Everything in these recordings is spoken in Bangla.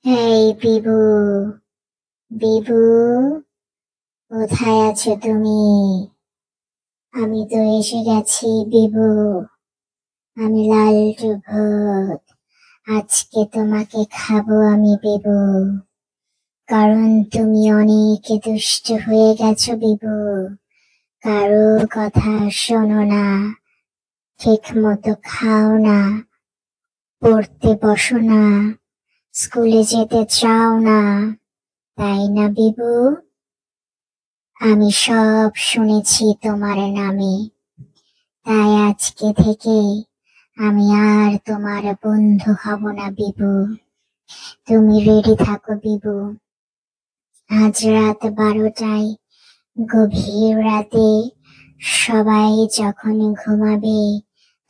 এই বিভু, বিভু, কোথায় আছো তুমি? আমি তো এসে গেছি বিভু। আমি লালটু ভূত। আজকে তোমাকে খাবো আমি বিভু। কারণ তুমি অনেক দুষ্ট হয়ে গেছো বিভু। কারো কথা শোনো না, ঠিক মতো খাও না, পড়তে বসো না, স্কুলে যেতে চাও না, তাই না বিভু? আমি সব শুনেছি তোমার নামে, তাই আজকে থেকে আমি আর তোমার বন্ধু হব না বিভু। তুমি রেডি থাকো বিভু। আজ রাত 12টায়, গভীর রাতে, সবাই যখন ঘুমাবে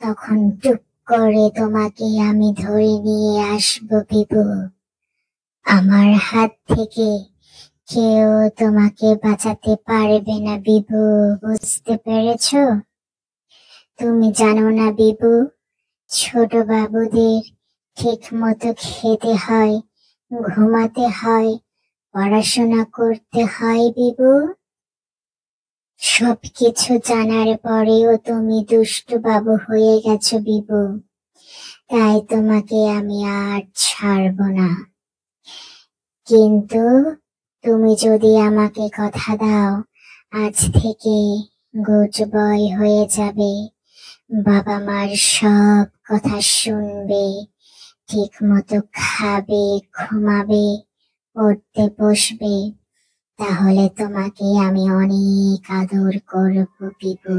তখন টুক করে তোমাকে আমি ধরে নিয়ে আসবো বিভু। আমার হাত থেকে কেউ তোমাকে বাঁচাতে পারবে না বিভু, বুঝতে পেরেছো? তুমি জানো না বিভু, ছোট বাবুদের ঠিক মতো খেতে হয়, ঘুমাতে হয়, পড়াশোনা করতে হয় বিভু। সবকিছু জানার পরেও তুমি দুষ্টু বাবু হয়ে গেছো বিভু। তাই তোমাকে আমি আর ছাড়বো না। কিন্তু তুমি যদি আমাকে কথা দাও, আজ থেকে গুড বয় হয়ে যাবে, বাবা মার সব কথা শুনবে, ঠিক মতো খাবে, ঘুমাবে, পড়তে বসবে, তাহলে তোমাকে আমি অনেক আদর করব বিভু।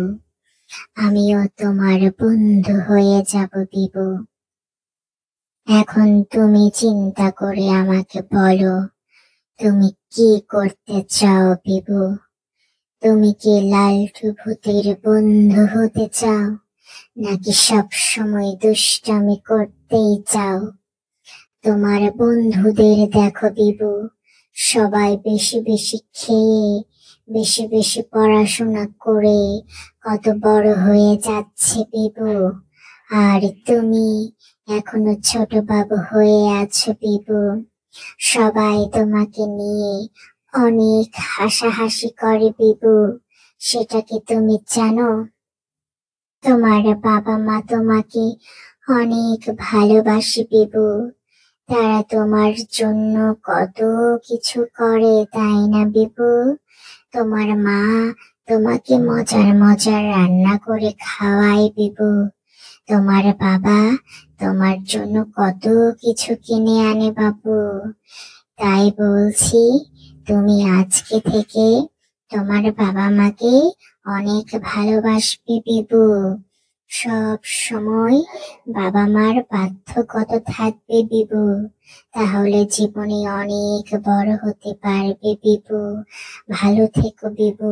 আমিও তোমার বন্ধু হয়ে যাব বিভু। এখন তুমি চিন্তা করে আমাকে বলো, তুমি কি করতে চাও বিভু? তুমি কি লালটু ভূতের বন্ধু হতে চাও, নাকি সব সময় দুষ্টামি করতেই চাও? তোমার বন্ধুদের দেখো বিভু, সবাই বেশি বেশি খেয়ে, বেশি বেশি পড়াশোনা করে কত বড় হয়ে যাচ্ছে বিভু। আর তুমি এখনো ছোট বাবু হয়ে আছো বিভু। সবাই তোমাকে নিয়ে অনেক হাসাহাসি করে বিভু। সেটা কি তুমি জানো? তোমার বাবা মা তোমাকে অনেক ভালোবাসে বিভু। তারা তোমার জন্য কত কিছু করে, তাই না বিভু? তোমার মা তোমাকে মজার মজার রান্না করে খাওয়ায় বিভু। তোমার বাবা তোমার জন্য কত কিছু কিনে আনে বাবু। তাই বলছি, তুমি আজকে থেকে তোমার বাবা মাকে অনেক ভালোবাসবে বিভু। সব সময় বাবা মার বাধ্যগত থাকবে বিভু, তাহলে জীবনে অনেক বড় হতে পারবে বিভু। ভালো থেকো বিভু।